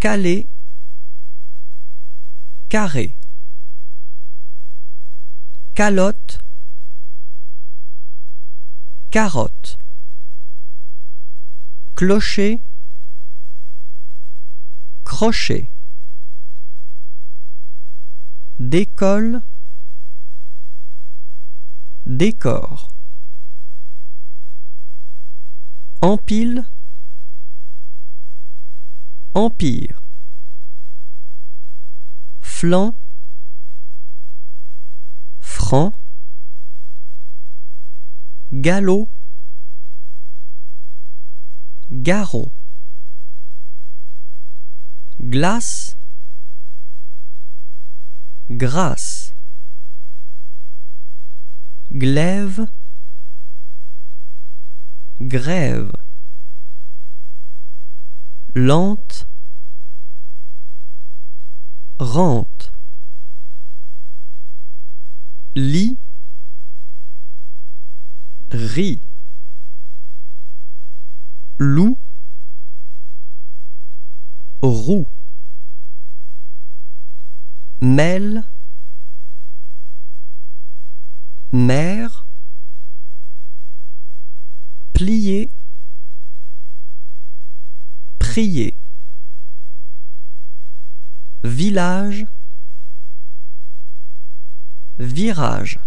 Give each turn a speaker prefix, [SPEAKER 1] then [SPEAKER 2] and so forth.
[SPEAKER 1] calé, carré, calotte, carotte, clocher, crochet, décolle, décor, empile, empire, flanc, franc, galop, garrot, glace, grâce, glaive, grève, lente, rente, lit, rit, loup, roue, mêle, mer, plier, prier, village, virage.